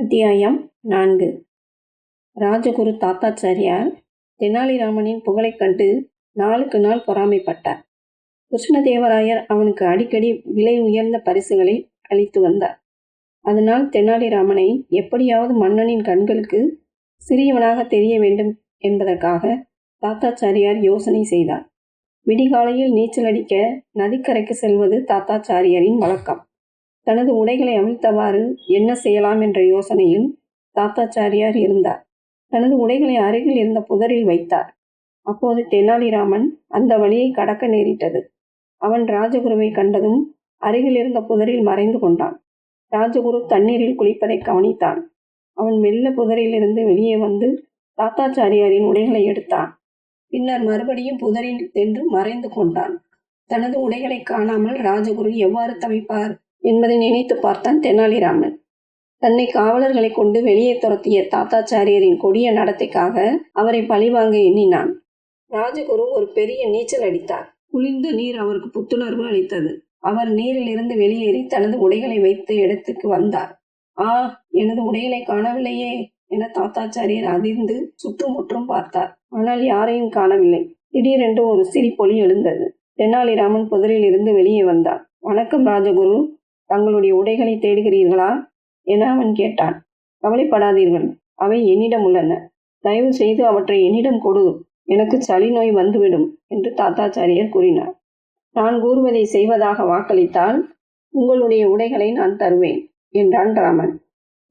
அத்தியாயம் 4. ராஜகுரு தாத்தாச்சாரியார் தெனாலிராமனின் புகழைக் கண்டு நாளுக்கு நாள் பொறாமைப்பட்டார். கிருஷ்ணதேவராயர் அவனுக்கு அடிக்கடி விலை உயர்ந்த பரிசுகளை அளித்து வந்தார். அதனால் தெனாலிராமனை எப்படியாவது மன்னனின் கண்களுக்கு சிறியவனாக தெரிய வேண்டும் என்பதற்காக தாத்தாச்சாரியார் யோசனை செய்தார். விடிகாலையில் நீச்சல் அடிக்க நதிக்கரைக்கு செல்வது தாத்தாச்சாரியாரின் வழக்கம். தனது உடைகளை அவிழ்த்தவாறு என்ன செய்யலாம் என்ற யோசனையில் தாத்தாச்சாரியார் இருந்தார். தனது உடைகளை அருகில் இருந்த புதரில் வைத்தார். அப்போது தெனாலிராமன் அந்த வழியை கடக்க நேரிட்டது. அவன் ராஜகுருவை கண்டதும் அருகில் இருந்த புதரில் மறைந்து கொண்டான். ராஜகுரு தண்ணீரில் குளிப்பதை கவனித்தான். அவன் மெல்ல புதரிலிருந்து வெளியே வந்து தாத்தாச்சாரியாரின் உடைகளை எடுத்தான். பின்னர் மறுபடியும் புதரில் சென்று மறைந்து கொண்டான். தனது உடைகளை காணாமல் ராஜகுரு எவ்வாறு தவிப்பார் என்பதை நினைத்து பார்த்தான் தெனாலிராமன். தன்னை காவலர்களை கொண்டு வெளியே துரத்திய தாத்தாச்சாரியரின் கொடிய நடத்தைக்காக அவரை பழிவாங்க எண்ணினான். ராஜகுரு ஒரு பெரிய நீச்சல் அடித்தார். குளிர்ந்த நீர் அவருக்கு புத்துணர்வு அளித்தது. அவர் நீரில் இருந்து வெளியேறி தனது உடைகளை வைத்து இடத்துக்கு வந்தார். எனது உடைகளை காணவில்லையே என தாத்தாச்சாரியர் அதிர்ந்து சுற்றுமுற்றும் பார்த்தார். ஆனால் யாரையும் காணவில்லை. திடீரென்று ஒரு சிரிப்பொலி எழுந்தது. தெனாலிராமன் புதரில் இருந்து வெளியே வந்தார். வணக்கம் ராஜகுரு, தங்களுடைய உடைகளை தேடுகிறீர்களா என அவன் கேட்டான். கவலைப்படாதீர்கள், அவை என்னிடம் உள்ளன. தயவு செய்து அவற்றை என்னிடம் கொடு, எனக்கு சளி நோய் வந்துவிடும் என்று தாத்தாச்சாரியர் கூறினார். நான் கூறுவதை செய்வதாக வாக்களித்தால் உங்களுடைய உடைகளை நான் தருவேன் என்றான் ராமன்.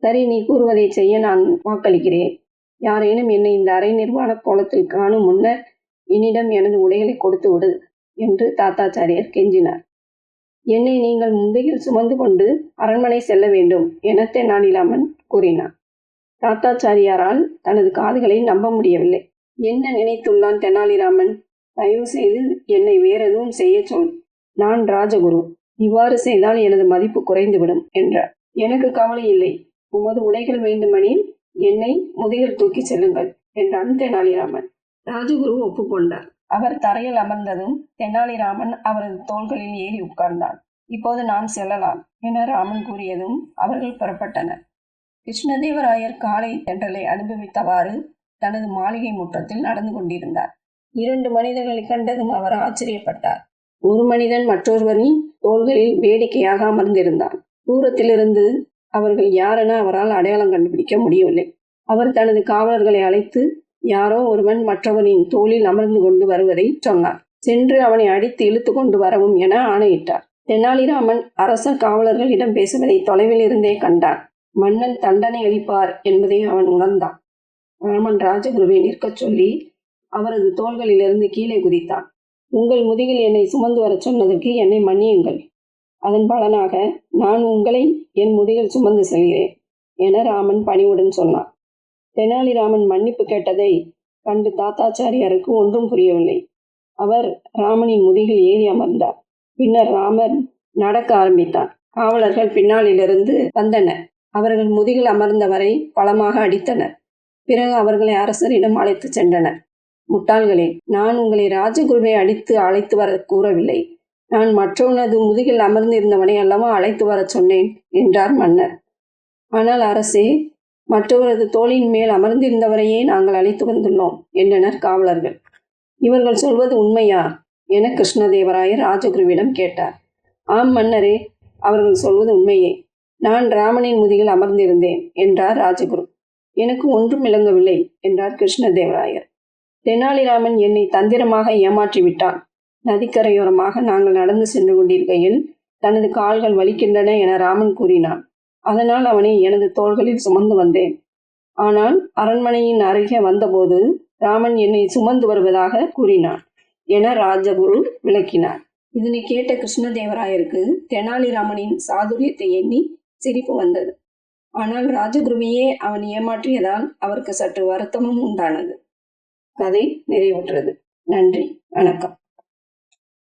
சரி, நீ கூறுவதை செய்ய நான் வாக்களிக்கிறேன். யாரேனும் என்னை இந்த அரை நிர்வாண கோலத்தில் காணும் முன்னர் என்னிடம் எனது உடைகளை கொடுத்து விடு என்று தாத்தாச்சாரியர் கெஞ்சினார். என்னை நீங்கள் முதுகில் சுமந்து கொண்டு அரண்மனை செல்ல வேண்டும் என தெனாலிராமன் கூறினார். தாத்தாச்சாரியாரால் தனது காதுகளை நம்ப முடியவில்லை. என்ன நினைத்துள்ளான் தெனாலிராமன்? தயவு செய்து என்னை வேறெதுவும் செய்ய சொல். நான் ராஜகுரு, இவ்வாறு செய்தால் எனது மதிப்பு குறைந்துவிடும் என்றார். எனக்கு கவலை இல்லை, உமது உடைகள் வேண்டுமெனில் என்னை முதுகில் தூக்கி செல்லுங்கள் என்றான் தெனாலிராமன். ராஜகுரு ஒப்புக்கொண்டார். அவர் தரையில் அமர்ந்ததும் தெனாலிராமன் அவரது தோள்களில் ஏறி உட்கார்ந்தான். இப்போது நாம் செல்லலாம் என ராமன் கூறியதும் அவர்கள் புறப்பட்டனர். கிருஷ்ணதேவராயர் காலை தென்றலை அனுபவித்தவாறு தனது மாளிகை முற்றத்தில் நடந்து கொண்டிருந்தார். 2 மனிதர்களை கண்டதும் அவர் ஆச்சரியப்பட்டார். ஒரு மனிதன் மற்றொருவரின் தோள்களில் வேடிக்கையாக அமர்ந்திருந்தான். தூரத்திலிருந்து அவர்கள் யாரென அவரால் அடையாளம் கண்டுபிடிக்க முடியவில்லை. அவர் தனது காவலர்களை அழைத்து யாரோ ஒருவன் மற்றவரின் தோளில் அமர்ந்து கொண்டு வருவதை சொன்னார். சென்று அவனை அடித்து இழுத்து கொண்டு வரவும் என ஆணையிட்டார். தெனாலிராமன் அரச காவலர்களிடம் பேசுவதை தொலைவில் இருந்தே கண்டான். மன்னன் தண்டனை அளிப்பார் என்பதை அவன் உணர்ந்தான். ராமன் ராஜகுருவை நிற்கச் சொல்லி அவரது தோள்களிலிருந்து கீழே குதித்தான். உங்கள் முதுகில் என்னை சுமந்து வர சொன்னதற்கு என்னை மன்னியுங்கள். அதன் பலனாக நான் உங்களை என் முதுகில் சுமந்து செல்கிறேன் என ராமன் பணிவுடன் சொன்னார். தெனாலிராமன் மன்னிப்பு கேட்டதை கண்டு தாத்தாச்சாரியாருக்கு ஒன்றும் புரியவில்லை. அவர் ராமனின் முதுகில் ஏறி அமர்ந்தார். பின்னர் ராமன் நடக்க ஆரம்பித்தார். காவலர்கள் பின்னாலிலிருந்து வந்தனர். அவர்கள் முதுகில் அமர்ந்தவரை பலமாக அடித்தனர். பிறகு அவர்களை அரசரிடம் அழைத்து சென்றனர். முட்டாள்களே, நான் உங்களை ராஜகுருவை அடித்து அழைத்து வர கூறவில்லை. நான் மற்றவனது முதுகில் அமர்ந்திருந்தவனை அல்லவா அழைத்து வர சொன்னேன் என்றார் மன்னர். ஆனால் அரசே, மற்றவரது தோளின் மேல் அமர்ந்திருந்தவரையே நாங்கள் அழைத்து வந்துள்ளோம் என்றனர் காவலர்கள். இவர்கள் சொல்வது உண்மையா என கிருஷ்ணதேவராயர் ராஜகுருவிடம் கேட்டார். ஆம் மன்னரே, அவர்கள் சொல்வது உண்மையே. நான் ராமனின் முதுகில் அமர்ந்திருந்தேன் என்றார் ராஜகுரு. எனக்கு ஒன்றும் விளங்கவில்லை என்றார் கிருஷ்ணதேவராயர். தெனாலிராமன் என்னை தந்திரமாக ஏமாற்றி விட்டான். நதிக்கரையோரமாக நாங்கள் நடந்து சென்று கொண்டிருக்கையில் தனது கால்கள் வலிக்கின்றன என ராமன் கூறினான். அதனால் அவனை எனது தோள்களில் சுமந்து வந்தேன். ஆனால் அரண்மனையின் அருகே வந்தபோது ராமன் என்னை சுமந்து வருவதாக கூறினான் என ராஜகுரு விளக்கினார். இதனை கேட்ட கிருஷ்ணதேவராயருக்கு தெனாலிராமனின் சாதுரியத்தை எண்ணி சிரிப்பு வந்தது. ஆனால் ராஜகுருவையே அவன் ஏமாற்றியதால் அவருக்கு சற்று வருத்தமும் உண்டானது. கதை நிறைவுற்றது. நன்றி, வணக்கம்.